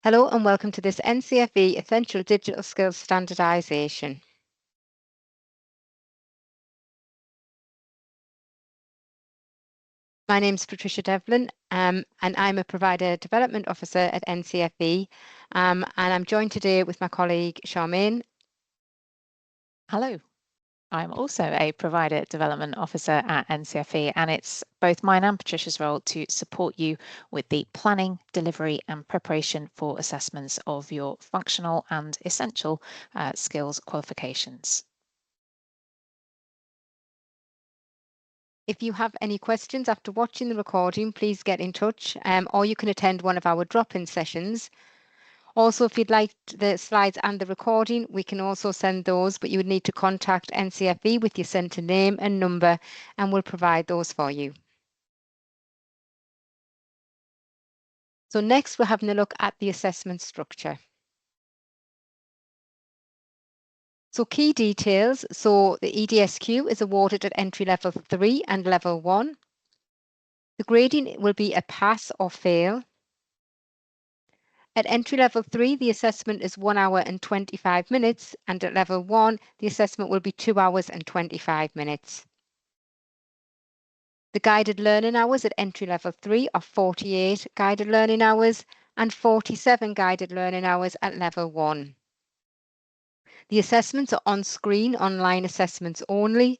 Hello and welcome to this NCFE Essential Digital Skills Standardisation. My name is Patricia Devlin and I'm a Provider Development Officer at NCFE and I'm joined today with my colleague Charmaine. Hello, I'm also a Provider Development Officer at NCFE, and it's both mine and Patricia's role to support you with the planning, delivery and preparation for assessments of your functional and essential skills qualifications. If you have any questions after watching the recording, please get in touch or you can attend one of our drop-in sessions. Also, if you'd like the slides and the recording, we can also send those, but you would need to contact NCFE with your centre name and number, and we'll provide those for you. So next, we're having a look at the assessment structure. So key details. So the EDSQ is awarded at entry level 3 and level 1. The grading will be a pass or fail. At entry level 3, the assessment is 1 hour and 25 minutes, and at level 1, the assessment will be 2 hours and 25 minutes. The guided learning hours at entry level 3 are 48 guided learning hours and 47 guided learning hours at level 1. The assessments are on-screen online assessments only,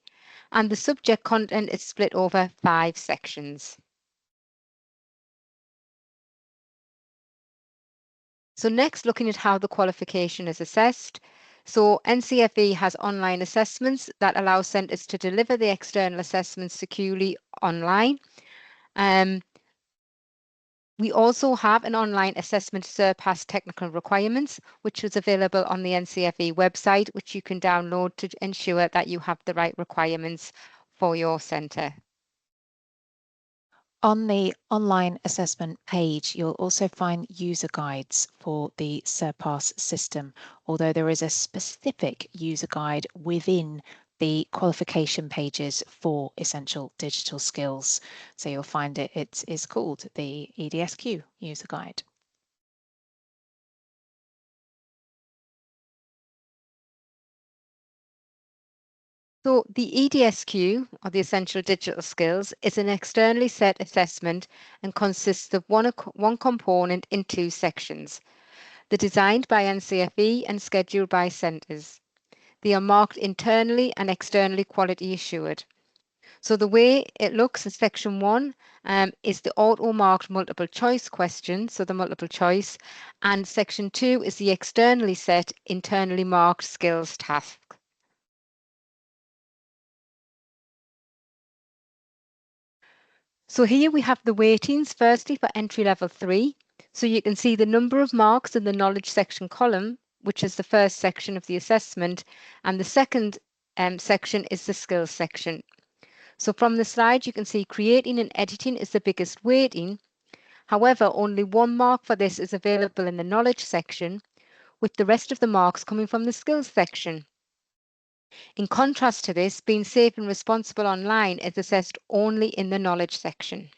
and the subject content is split over 5 sections. So next, looking at how the qualification is assessed. So NCFE has online assessments that allow centres to deliver the external assessments securely online. We also have an online assessment to surpass technical requirements, which is available on the NCFE website, which you can download to ensure that you have the right requirements for your centre. On the online assessment page, you'll also find user guides for the Surpass system, although there is a specific user guide within the qualification pages for Essential Digital Skills. So you'll find it is called the EDSQ user guide. So the EDSQ, or the Essential Digital Skills, is an externally set assessment and consists of one component in 2 sections. They're designed by NCFE and scheduled by centres. They are marked internally and externally quality assured. So the way it looks in section 1 is the auto-marked multiple choice question, so the multiple choice, and section 2 is the externally set, internally marked skills task. So here we have the weightings, firstly for entry level 3. So you can see the number of marks in the knowledge section column, which is the first section of the assessment, and the second section is the skills section. So from the slide, you can see creating and editing is the biggest weighting. However, only 1 mark for this is available in the knowledge section, with the rest of the marks coming from the skills section. In contrast to this, being safe and responsible online is assessed only in the knowledge section.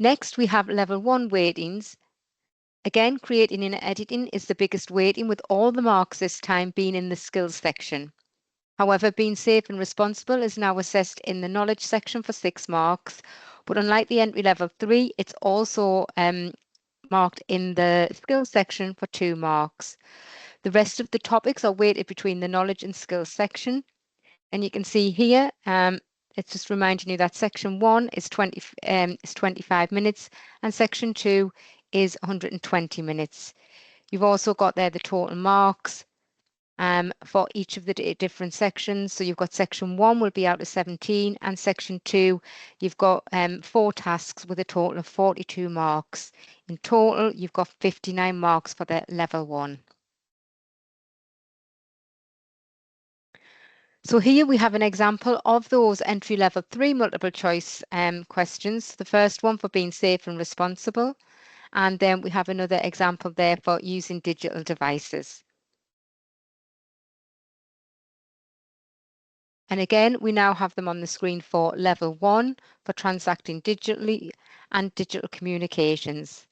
Next, we have level 1 weightings. Again, creating and editing is the biggest weighting, with all the marks this time being in the skills section. However, being safe and responsible is now assessed in the knowledge section for 6 marks, but unlike the entry level 3, it's also marked in the skills section for 2 marks. The rest of the topics are weighted between the knowledge and skills section, and you can see here it's just reminding you that section 1 is 25 minutes and section 2 is 120 minutes. You've also got there the total marks for each of the different sections. So you've got section 1 will be out of 17, and section 2 you've got 4 tasks with a total of 42 marks. In total, you've got 59 marks for the level 1. So here we have an example of those entry level 3 multiple choice questions. The first one for being safe and responsible, and then we have another example there for using digital devices. And again, we now have them on the screen for level 1 for transacting digitally and digital communications.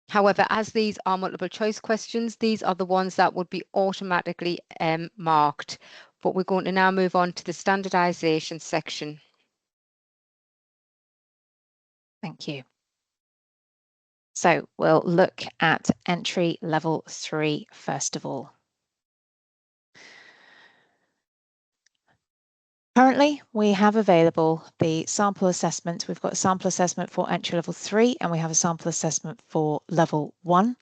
However, as these are multiple choice questions, these are the ones that would be automatically marked. But we're going to now move on to the standardisation section. Thank you. So we'll look at entry level 3 first of all. Currently, we have available the sample assessment. We've got a sample assessment for entry level 3 and we have a sample assessment for level 1.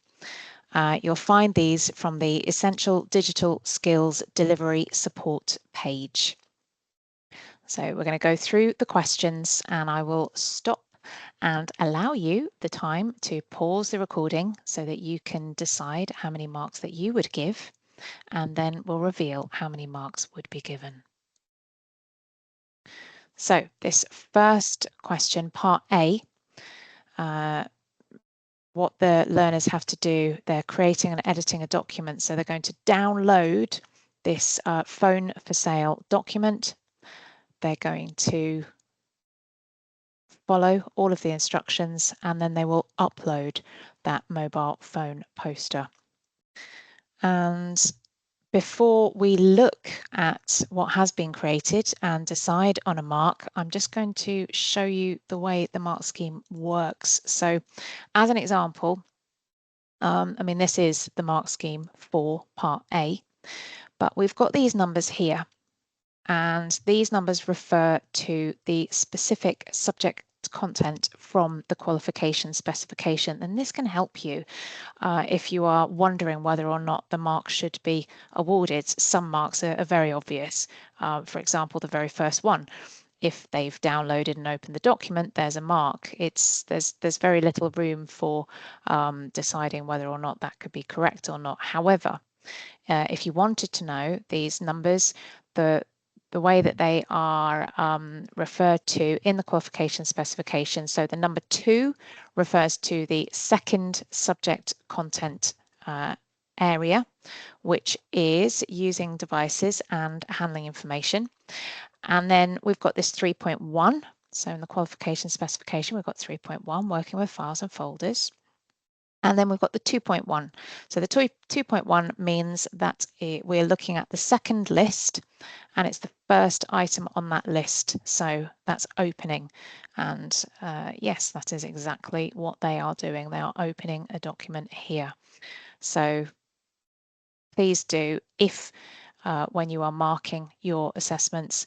You'll find these from the Essential Digital Skills Delivery Support page. So we're going to go through the questions and I will stop and allow you the time to pause the recording so that you can decide how many marks that you would give, and then we'll reveal how many marks would be given. So this first question, part A, what the learners have to do, they're creating and editing a document. So they're going to download this phone for sale document. They're going to follow all of the instructions and then they will upload that mobile phone poster. And before we look at what has been created and decide on a mark, I'm just going to show you the way the mark scheme works. So as an example, I mean, this is the mark scheme for part A, but we've got these numbers here, and these numbers refer to the specific subject content from the qualification specification, and this can help you if you are wondering whether or not the mark should be awarded. Some marks are very obvious. For example, the very first one, if they've downloaded and opened the document, there's a mark. There's very little room for deciding whether or not that could be correct or not. However, if you wanted to know these numbers, the way that they are referred to in the qualification specification. So the number 2 refers to the second subject content area, which is using devices and handling information. And then we've got this 3.1. So in the qualification specification, we've got 3.1, working with files and folders. And then we've got the 2.1. So the 2.1 means that we're looking at the second list and it's the first item on that list. So that's opening. And yes, that is exactly what they are doing. They are opening a document here. So please do, if when you are marking your assessments,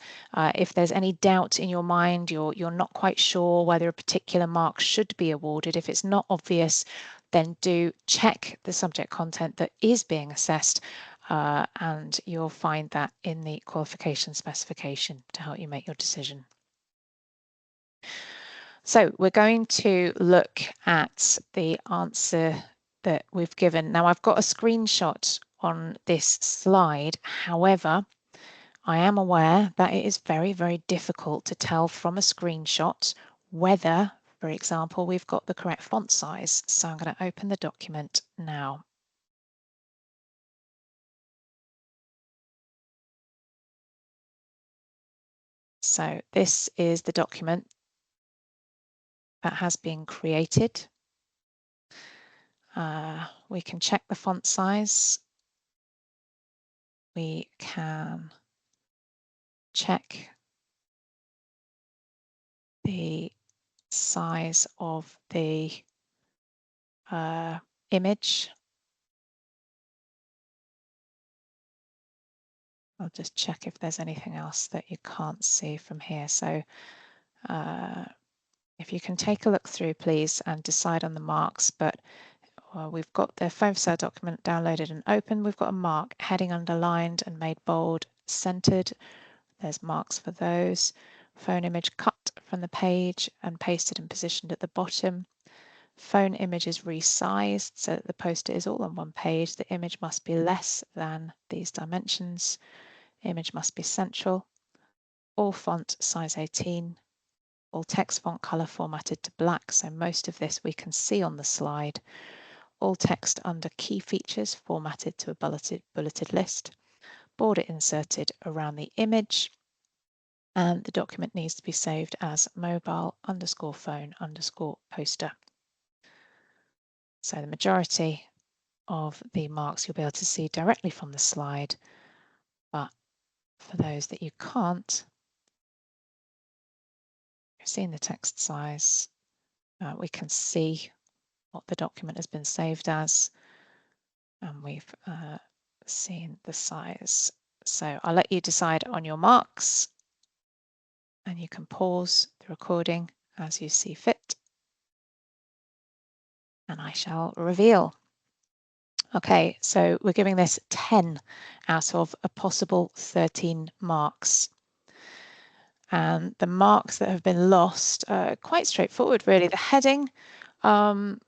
if there's any doubt in your mind, you're not quite sure whether a particular mark should be awarded, if it's not obvious, then do check the subject content that is being assessed, and you'll find that in the qualification specification to help you make your decision. So we're going to look at the answer that we've given. Now I've got a screenshot on this slide. However, I am aware that it is very, very difficult to tell from a screenshot whether, for example, we've got the correct font size. So I'm going to open the document now. So this is the document that has been created. We can check the font size. We can check the size of the image. I'll just check if there's anything else that you can't see from here. So if you can take a look through, please, and decide on the marks. But we've got the phone for sale document downloaded and open. We've got a mark, heading underlined and made bold, centered. There's marks for those. Phone image cut from the page and pasted and positioned at the bottom. Phone image is resized so that the poster is all on one page. The image must be less than these dimensions. Image must be central. All font size 18. All text font color formatted to black. So most of this we can see on the slide. All text under key features formatted to a bulleted list. border inserted around the image, and the document needs to be saved as mobile_phone_poster. So the majority of the marks you'll be able to see directly from the slide, but for those that you can't, you're seeing the text size, we can see what the document has been saved as, and we've seen the size. So I'll let you decide on your marks, and you can pause the recording as you see fit, and I shall reveal. Okay, so we're giving this 10 out of a possible 13 marks. And the marks that have been lost are quite straightforward, really. The heading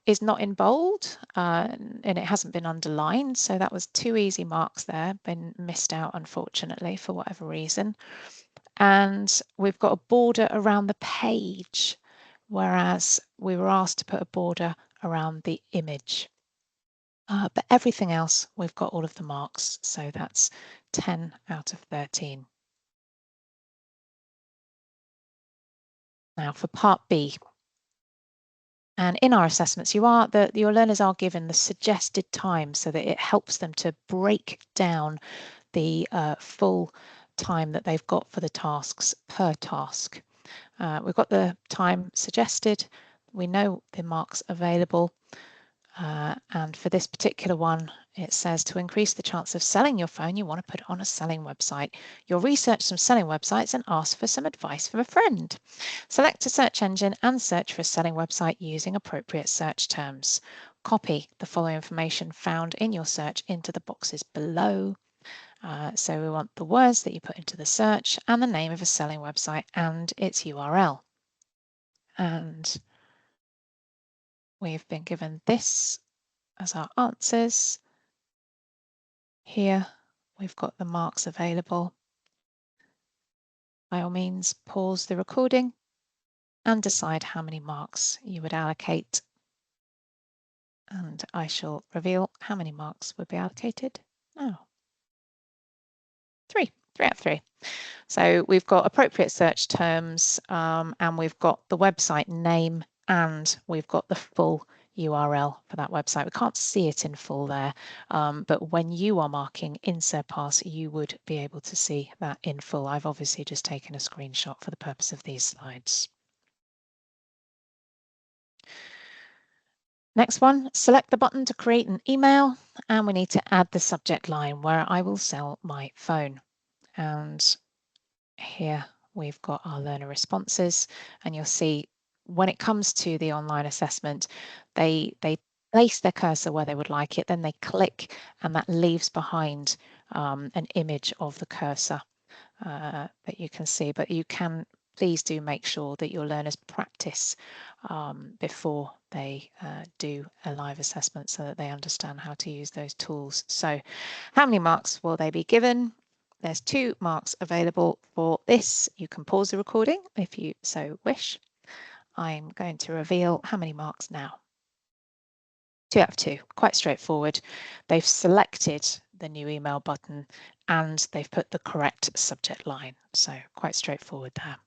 is not in bold and it hasn't been underlined. So that was 2 easy marks there, been missed out, unfortunately, for whatever reason. And we've got a border around the page, whereas we were asked to put a border around the image. But everything else, we've got all of the marks. So that's 10 out of 13. Now for part B. And in our assessments, your learners are given the suggested time so that it helps them to break down the full time that they've got for the tasks per task. We've got the time suggested. We know the marks available. And for this particular one, it says to increase the chance of selling your phone, you want to put it on a selling website. You'll research some selling websites and ask for some advice from a friend. Select a search engine and search for a selling website using appropriate search terms. Copy the following information found in your search into the boxes below. So we want the words that you put into the search and the name of a selling website and its URL. And we've been given this as our answers. Here we've got the marks available. By all means, pause the recording and decide how many marks you would allocate. And I shall reveal how many marks would be allocated now. 3 out of 3. So we've got appropriate search terms and we've got the website name and we've got the full URL for that website. We can't see it in full there, but when you are marking in Surpass, you would be able to see that in full. I've obviously just taken a screenshot for the purpose of these slides. Next one, select the button to create an email, and we need to add the subject line where I will sell my phone. And here we've got our learner responses, and you'll see when it comes to the online assessment, they place their cursor where they would like it, then they click, and that leaves behind an image of the cursor that you can see. But you can please do make sure that your learners practice before they do a live assessment so that they understand how to use those tools. So how many marks will they be given? There's 2 marks available for this. You can pause the recording if you so wish. I'm going to reveal how many marks now. 2 out of 2, quite straightforward. They've selected the new email button and they've put the correct subject line. So quite straightforward there.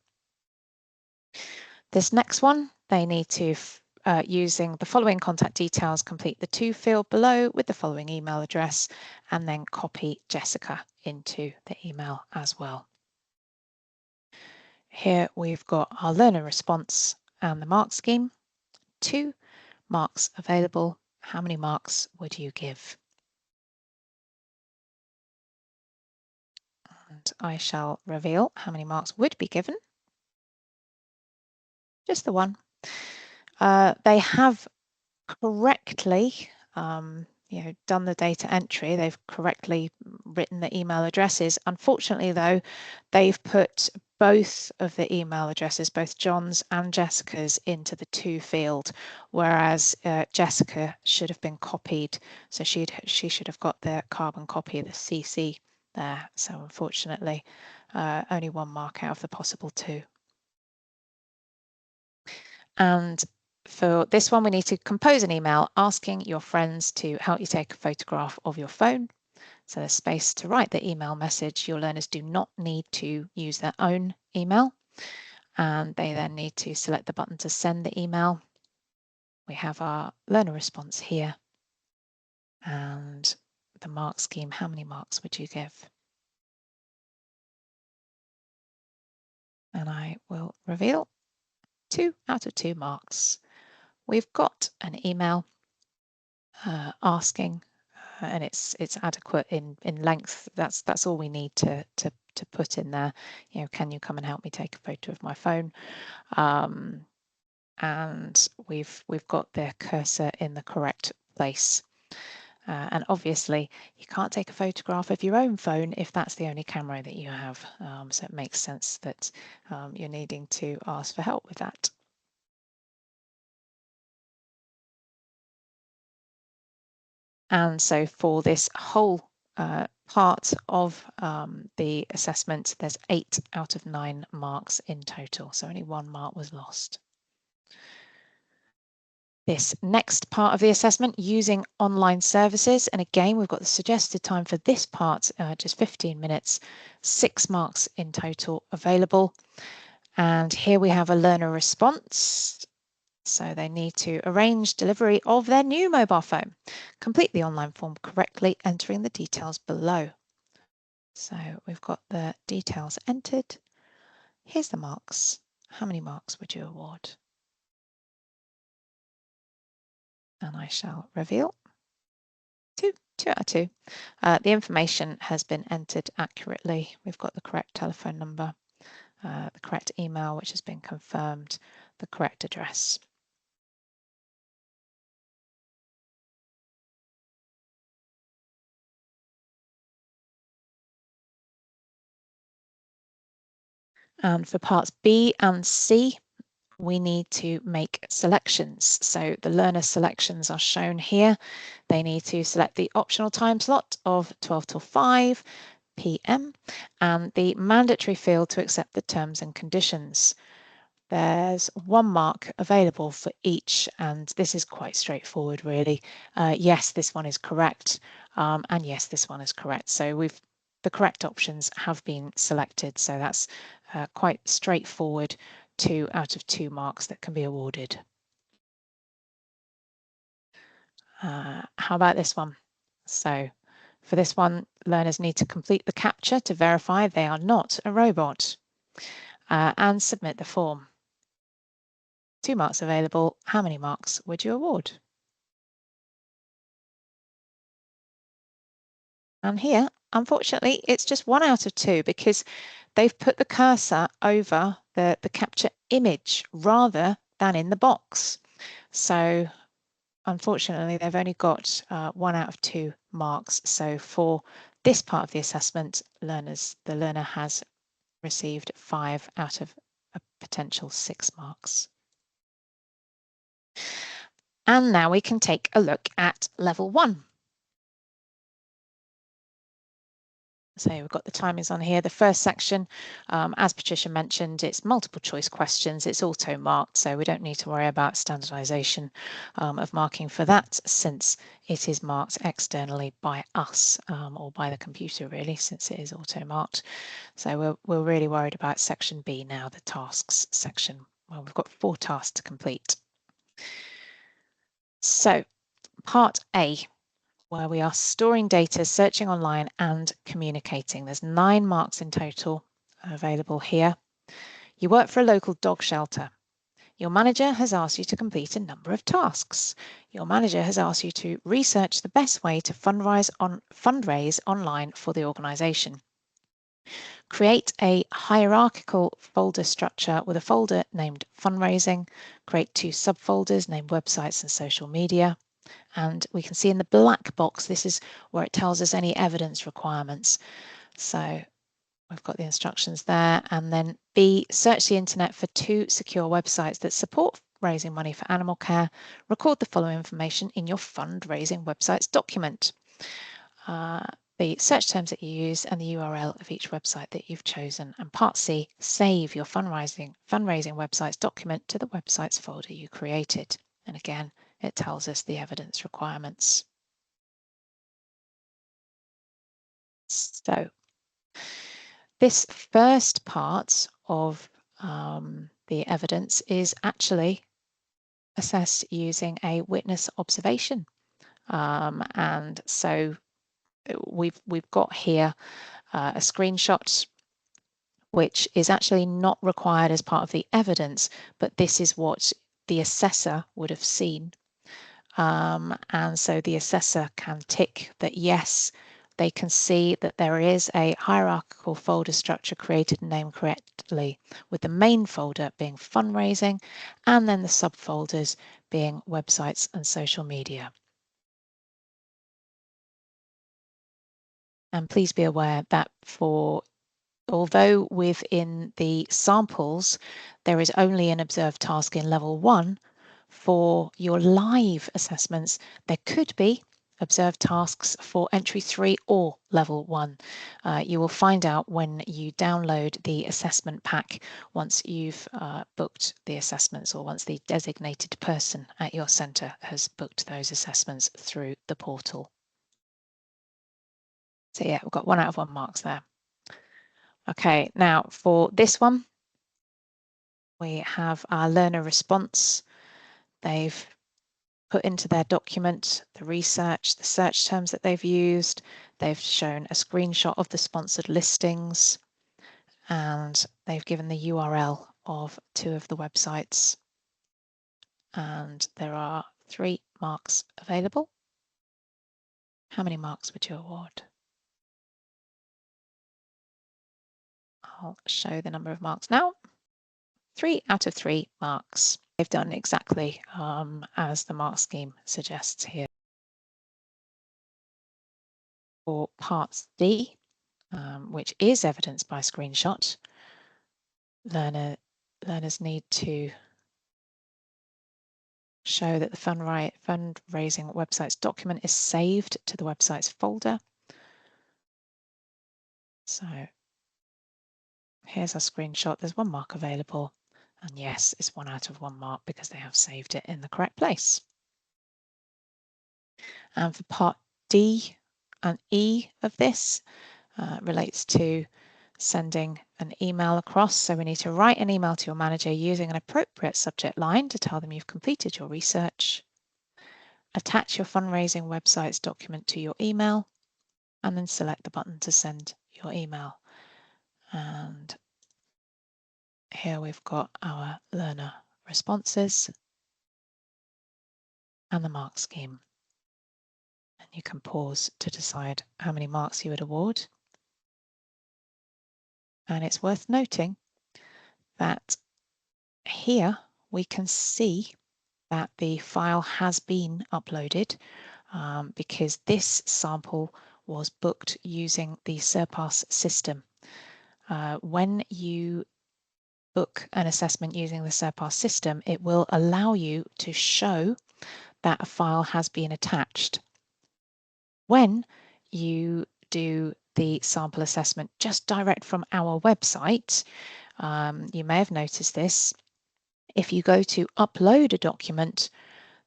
This next one, they need to, using the following contact details, complete the to field below with the following email address and then copy Jessica into the email as well. Here we've got our learner response and the mark scheme. 2 marks available. How many marks would you give? And I shall reveal how many marks would be given. Just the 1. They have correctly done the data entry. They've correctly written the email addresses. Unfortunately, though, they've put both of the email addresses, both John's and Jessica's, into the to field, whereas Jessica should have been copied. So she should have got the carbon copy of the CC there. So unfortunately, only 1 mark out of the possible 2. And for this one, we need to compose an email asking your friends to help you take a photograph of your phone. So there's space to write the email message. Your learners do not need to use their own email, and they then need to select the button to send the email. We have our learner response here, and the mark scheme. How many marks would you give? And I will reveal 2 out of 2 marks. We've got an email asking, and it's adequate in length. That's all we need to put in there. You know, can you come and help me take a photo of my phone? And we've got the cursor in the correct place. And obviously you can't take a photograph of your own phone if that's the only camera that you have. So it makes sense that you're needing to ask for help with that. And so for this whole part of the assessment, there's 8 out of 9 marks in total. So only 1 mark was lost. This next part of the assessment, using online services. And again, we've got the suggested time for this part, just 15 minutes, 6 marks in total available. And here we have a learner response. So they need to arrange delivery of their new mobile phone. Complete the online form correctly, entering the details below. So we've got the details entered. Here's the marks. How many marks would you award? And I shall reveal 2 out of 2. The information has been entered accurately. We've got the correct telephone number, the correct email, which has been confirmed, the correct address. And for parts B and C, we need to make selections. So the learner selections are shown here. They need to select the optional time slot of 12 till 5 p.m. and the mandatory field to accept the terms and conditions. There's 1 mark available for each, and this is quite straightforward, really. Yes, this one is correct, and yes, this one is correct. So the correct options have been selected, so that's quite straightforward. 2 out of 2 marks that can be awarded. How about this one? So for this one, learners need to complete the captcha to verify they are not a robot and submit the form. 2 marks available. How many marks would you award? And here, unfortunately, it's just 1 out of 2 because they've put the cursor over the captcha image rather than in the box. So unfortunately, they've only got 1 out of 2 marks. So for this part of the assessment, the learner has received 5 out of a potential 6 marks. And now we can take a look at level 1. So we've got the timings on here. The first section, as Patricia mentioned, it's multiple choice questions. It's auto marked, so we don't need to worry about standardisation of marking for that, since it is marked externally by us or by the computer, really, since it is auto marked. So we're really worried about section B now, the tasks section. Well, we've got 4 tasks to complete. So part A, where we are storing data, searching online and communicating. There's 9 marks in total available here. You work for a local dog shelter. Your manager has asked you to complete a number of tasks. Your manager has asked you to research the best way to fundraise online for the organisation. Create a hierarchical folder structure with a folder named fundraising. Create 2 subfolders named websites and social media. And we can see in the black box, this is where it tells us any evidence requirements. So we've got the instructions there. And then B, search the internet for 2 secure websites that support raising money for animal care. Record the following information in your fundraising websites document. The search terms that you use and the URL of each website that you've chosen. And part C, save your fundraising websites document to the websites folder you created. And again, it tells us the evidence requirements. So this first part of the evidence is actually assessed using a witness observation. And so we've got here a screenshot which is actually not required as part of the evidence, but this is what the assessor would have seen. And so the assessor can tick that yes, they can see that there is a hierarchical folder structure created and named correctly, with the main folder being fundraising and then the subfolders being websites and social media. And please be aware that although within the samples there is only an observed task in level 1, for your live assessments there could be observed tasks for entry 3 or level 1. You will find out when you download the assessment pack once you've booked the assessments, or once the designated person at your centre has booked those assessments through the portal. So yeah, we've got 1 out of 1 marks there. Okay, now for this one, we have our learner response. They've put into their document the research, the search terms that they've used. They've shown a screenshot of the sponsored listings, and they've given the URL of 2 of the websites. And there are 3 marks available. How many marks would you award? I'll show the number of marks now. 3 out of 3 marks. They've done exactly as the mark scheme suggests here. For Part D, which is evidence by screenshot, learners need to show that the fundraising website's document is saved to the website's folder. So here's our screenshot. There's 1 mark available. And yes, it's 1 out of 1 mark because they have saved it in the correct place. And for Part D and E of this, relates to sending an email across. So we need to write an email to your manager using an appropriate subject line to tell them you've completed your research. Attach your fundraising website's document to your email, and then select the button to send your email. And here we've got our learner responses and the mark scheme. And you can pause to decide how many marks you would award. And it's worth noting that here we can see that the file has been uploaded because this sample was booked using the Surpass system. When you book an assessment using the Surpass system, it will allow you to show that a file has been attached. When you do the sample assessment just direct from our website, you may have noticed this. If you go to upload a document,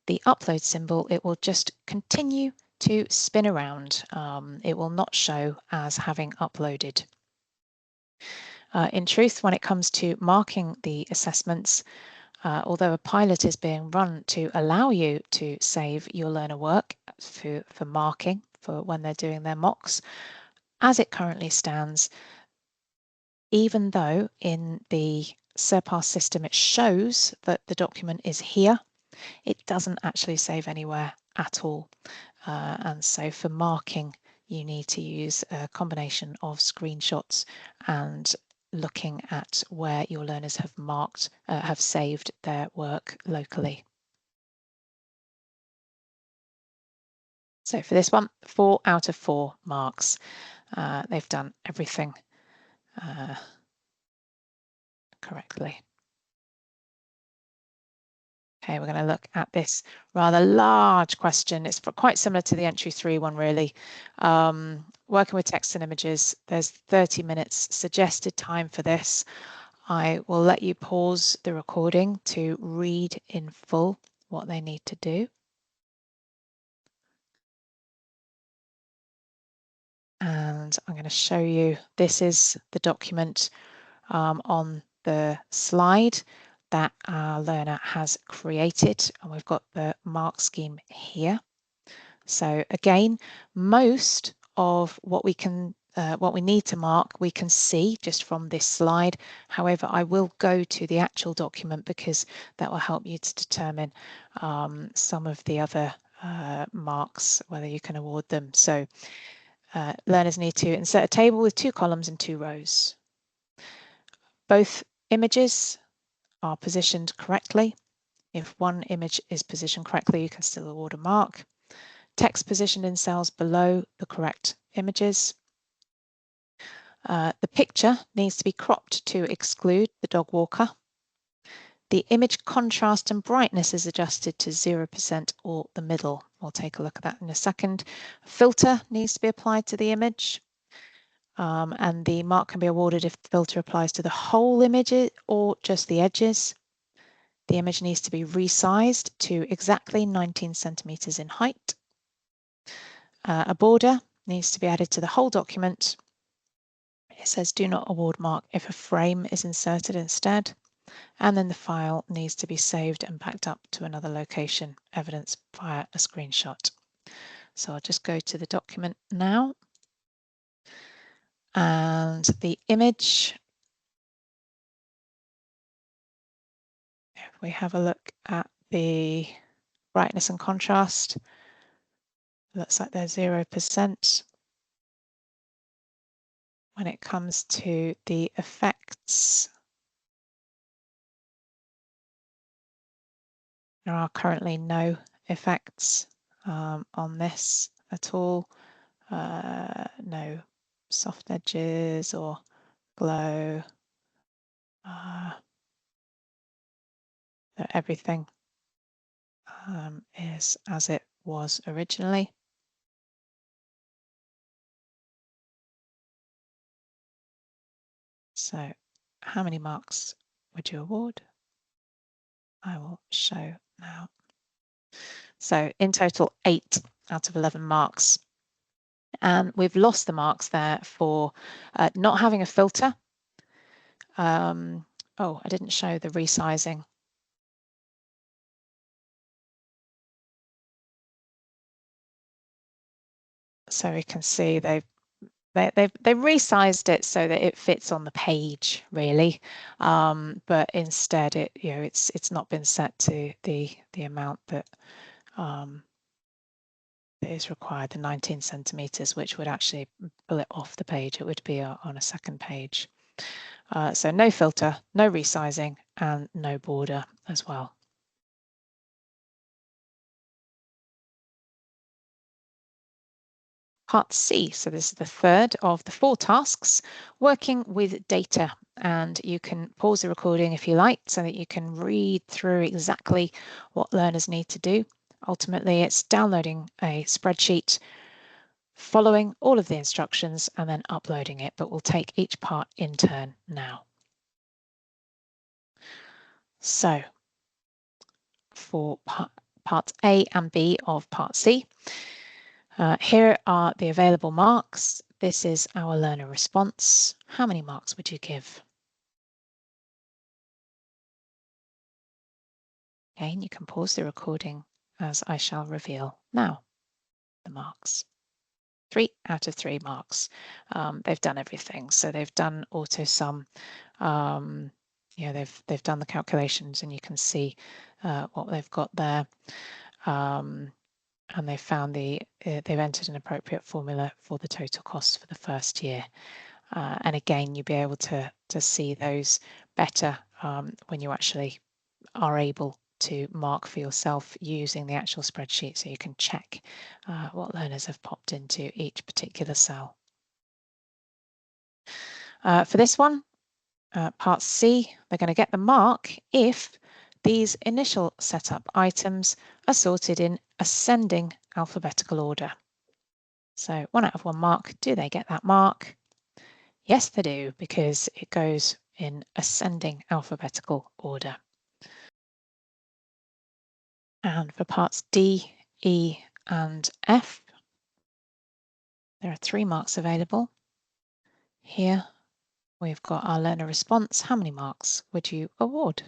the upload symbol, it will just continue to spin around. It will not show as having uploaded. In truth, when it comes to marking the assessments, although a pilot is being run to allow you to save your learner work for marking for when they're doing their mocks, as it currently stands, even though in the Surpass system it shows that the document is here, it doesn't actually save anywhere at all. And so for marking, you need to use a combination of screenshots and looking at where your learners have marked, have saved their work locally. So for this one, 4 out of 4 marks. They've done everything correctly. Okay, we're going to look at this rather large question. It's quite similar to the entry 3 one, really. Working with text and images, there's 30 minutes suggested time for this. I will let you pause the recording to read in full what they need to do. And I'm going to show you, this is the document on the slide that our learner has created, and we've got the mark scheme here. So again, most of what we need to mark, we can see just from this slide. However, I will go to the actual document because that will help you to determine some of the other marks, whether you can award them. So learners need to insert a table with 2 columns and 2 rows. Both images are positioned correctly. If one image is positioned correctly, you can still award a mark. Text positioned in cells below the correct images. The picture needs to be cropped to exclude the dog walker. The image contrast and brightness is adjusted to 0% or the middle. We'll take a look at that in a second. A filter needs to be applied to the image. And the mark can be awarded if the filter applies to the whole image or just the edges. The image needs to be resized to exactly 19 centimeters in height. A border needs to be added to the whole document. It says do not award mark if a frame is inserted instead. And then the file needs to be saved and backed up to another location, evidence via a screenshot. So I'll just go to the document now. And the image, if we have a look at the brightness and contrast, looks like they're 0%. When it comes to the effects, there are currently no effects on this at all. No soft edges or glow. Everything is as it was originally. So how many marks would you award? I will show now. So in total, 8 out of 11 marks. And we've lost the marks there for not having a filter. Oh, I didn't show the resizing. So we can see they've resized it so that it fits on the page, really, but instead it's not been set to the amount that is required, the 19 centimeters, which would actually pull it off the page. It would be on a second page. So no filter, no resizing, and no border as well. Part C, so this is the third of the 4 tasks, working with data, and you can pause the recording if you like so that you can read through exactly what learners need to do. Ultimately, it's downloading a spreadsheet, following all of the instructions and then uploading it, but we'll take each part in turn now. So for parts A and B of part C, here are the available marks. This is our learner response. How many marks would you give? Again, you can pause the recording as I shall reveal now the marks. 3 out of 3 marks. They've done everything. So they've done auto sum. They've done the calculations, and you can see what they've got there. And they've found they've entered an appropriate formula for the total costs for the first year. And again, you'll be able to see those better when you actually are able to mark for yourself using the actual spreadsheet, so you can check what learners have popped into each particular cell. For this one, part C, they're going to get the mark if these initial setup items are sorted in ascending alphabetical order. So 1 out of 1 mark. Do they get that mark? Yes, they do, because it goes in ascending alphabetical order. And for parts D, E, and F, There are 3 marks available. Here we've got our learner response. How many marks would you award?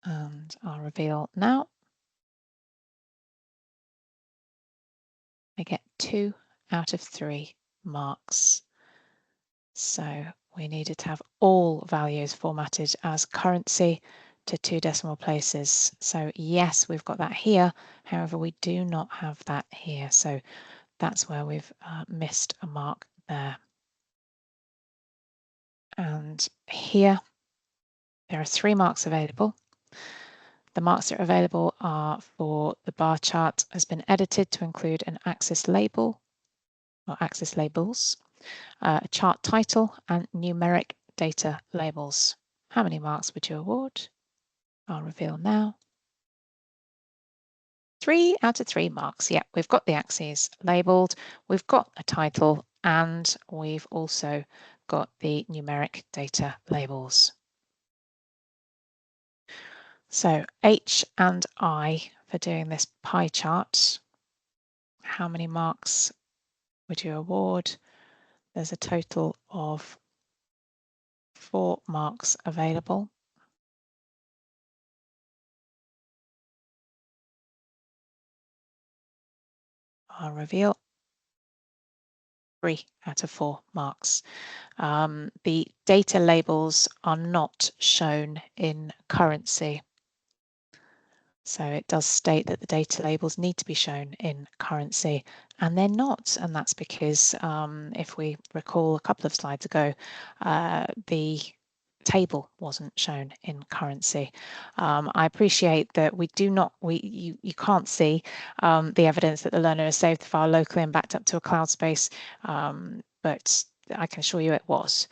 And I'll reveal now. They get 2 out of 3 marks. So we needed to have all values formatted as currency to 2 decimal places. So yes, we've got that here. However, we do not have that here. So that's where we've missed a mark there. And here, there are 3 marks available. The marks that are available are for the bar chart has been edited to include an axis label or axis labels, a chart title and numeric data labels. How many marks would you award? I'll reveal now. 3 out of 3 marks. Yeah, we've got the axes labeled, we've got a title, and we've also got the numeric data labels. So H and I for doing this pie chart. How many marks would you award? There's a total of 4 marks available. I'll reveal 3 out of 4 marks. The data labels are not shown in currency. So it does state that the data labels need to be shown in currency, and they're not. And that's because if we recall a couple of slides ago, the table wasn't shown in currency. I appreciate that you can't see the evidence that the learner has saved the file locally and backed up to a cloud space, but I can assure you it was.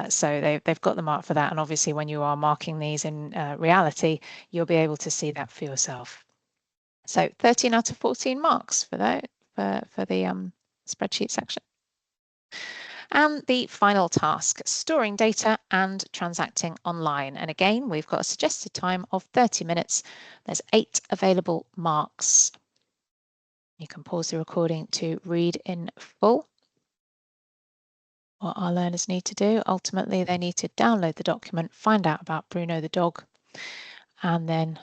So they've got the mark for that. And obviously when you are marking these in reality, you'll be able to see that for yourself. So 13 out of 14 marks for that, for the spreadsheet section. And the final task, storing data and transacting online. And again, we've got a suggested time of 30 minutes. There's 8 available marks. You can pause the recording to read in full what our learners need to do. Ultimately, they need to download the document, find out about Bruno the dog, and then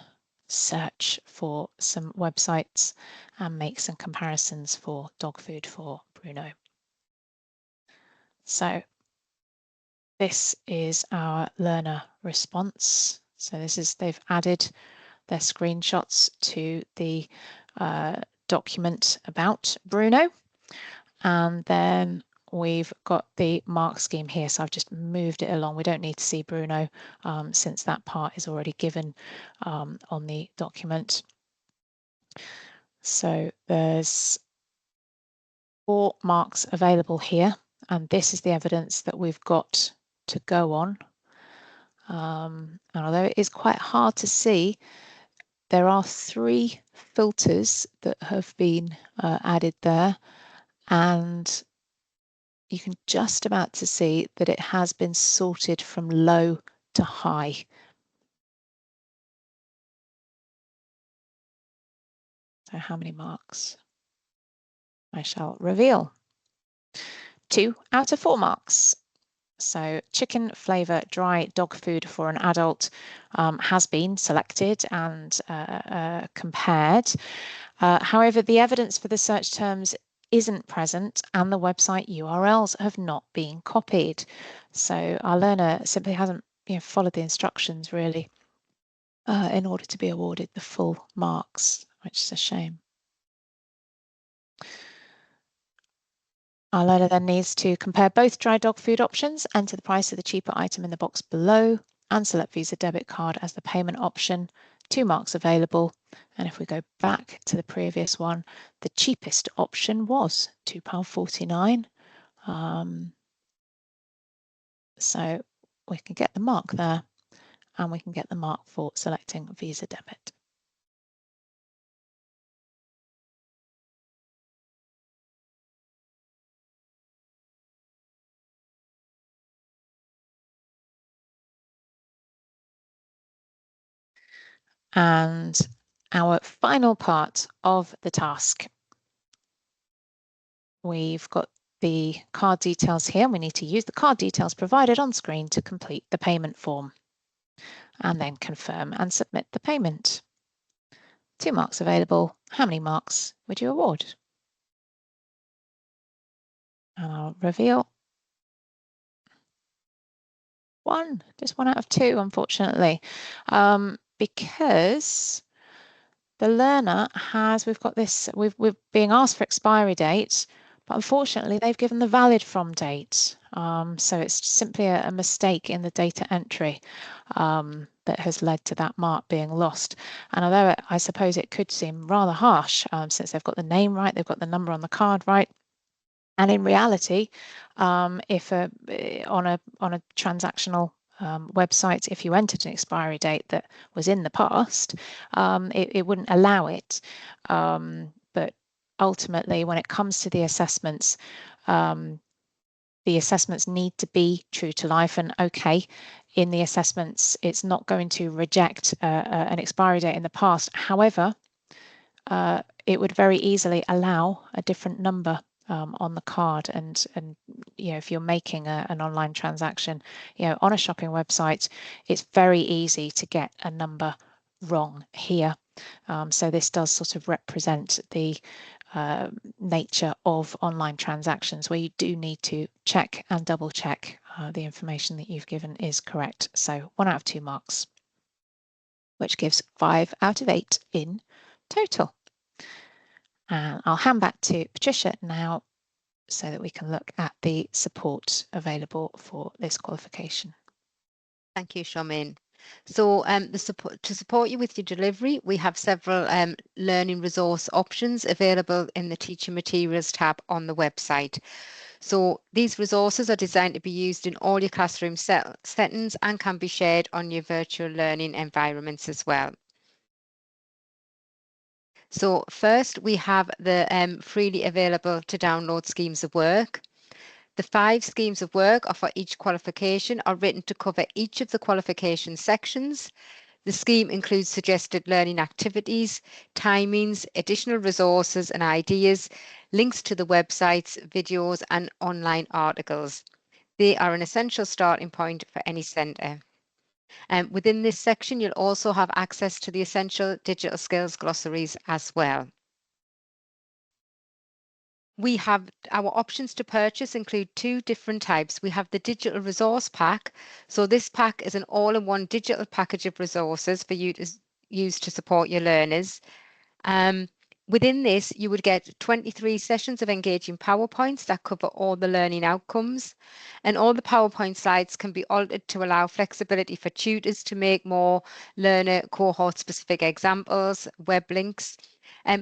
search for some websites and make some comparisons for dog food for Bruno. So this is our learner response. So they've added their screenshots to the document about Bruno. And then we've got the mark scheme here. So I've just moved it along. We don't need to see Bruno since that part is already given on the document. So there's 4 marks available here. And this is the evidence that we've got to go on. And although it is quite hard to see, there are 3 filters that have been added there, and you can just about to see that it has been sorted from low to high. So how many marks? I shall reveal. 2 out of 4 marks. So chicken flavour dry dog food for an adult has been selected and compared. However, the evidence for the search terms isn't present and the website URLs have not been copied. So our learner simply hasn't followed the instructions really in order to be awarded the full marks, which is a shame. Our learner then needs to compare both dry dog food options, enter the price of the cheaper item in the box below, and select Visa debit card as the payment option. 2 marks available. And if we go back to the previous one, the cheapest option was £2.49. So we can get the mark there, and we can get the mark for selecting Visa debit. And our final part of the task. We've got the card details here. We need to use the card details provided on screen to complete the payment form and then confirm and submit the payment. 2 marks available. How many marks would you award? And I'll reveal 1, just 1 out of 2, unfortunately, because the learner has, we're being asked for expiry date, but unfortunately they've given the valid from date. So it's simply a mistake in the data entry that has led to that mark being lost. And although I suppose it could seem rather harsh, since they've got the name right, they've got the number on the card right, and in reality, if on a transactional website, if you entered an expiry date that was in the past, it wouldn't allow it. But ultimately, when it comes to the assessments need to be true to life, and okay, in the assessments, it's not going to reject an expiry date in the past. However, it would very easily allow a different number on the card, and if you're making an online transaction on a shopping website, it's very easy to get a number wrong here. So this does sort of represent the nature of online transactions, where you do need to check and double check the information that you've given is correct. So 1 out of 2 marks, which gives 5 out of 8 in total. And I'll hand back to Patricia now so that we can look at the support available for this qualification. Thank you, Charmaine. So to support you with your delivery, we have several learning resource options available in the Teacher Materials tab on the website. So these resources are designed to be used in all your classroom settings and can be shared on your virtual learning environments as well. So first, we have the freely available to download schemes of work. The 5 schemes of work for each qualification are written to cover each of the qualification sections. The scheme includes suggested learning activities, timings, additional resources and ideas, links to the websites, videos and online articles. They are an essential starting point for any centre. Within this section, you'll also have access to the Essential Digital Skills glossaries as well. We have our options to purchase include 2 different types. We have the digital resource pack. So this pack is an all-in-one digital package of resources for you to use to support your learners. Within this, you would get 23 sessions of engaging PowerPoints that cover all the learning outcomes. And all the PowerPoint slides can be altered to allow flexibility for tutors to make more learner cohort-specific examples, web links.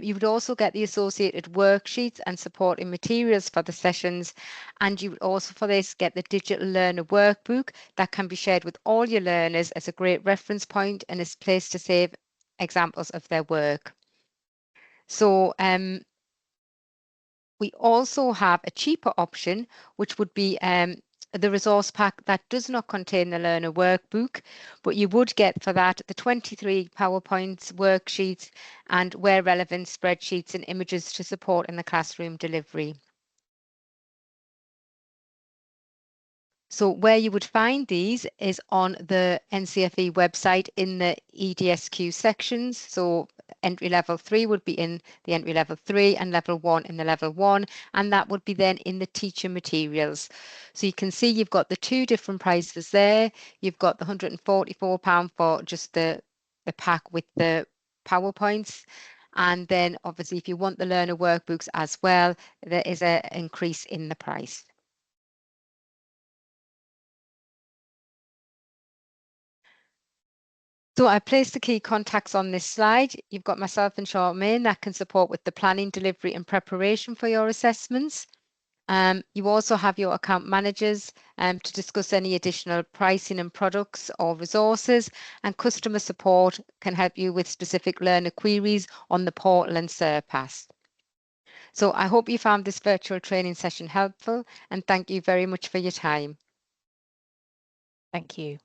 You would also get the associated worksheets and supporting materials for the sessions. And you would also, for this, get the digital learner workbook that can be shared with all your learners as a great reference point and is a place to save examples of their work. So we also have a cheaper option, which would be the resource pack that does not contain the learner workbook, but you would get for that the 23 PowerPoints, worksheets, and where relevant spreadsheets and images to support in the classroom delivery. So where you would find these is on the NCFE website in the EDSQ sections. So entry level 3 would be in the entry level 3 and level 1 in the level 1, and that would be then in the teacher materials. So you can see you've got the 2 different prices there. You've got the £144 for just the pack with the PowerPoints. And then obviously if you want the learner workbooks as well, there is an increase in the price. So I placed the key contacts on this slide. You've got myself and Charmaine that can support with the planning, delivery and preparation for your assessments. You also have your account managers to discuss any additional pricing and products or resources, and customer support can help you with specific learner queries on the portal and Surpass. So I hope you found this virtual training session helpful, and thank you very much for your time. Thank you.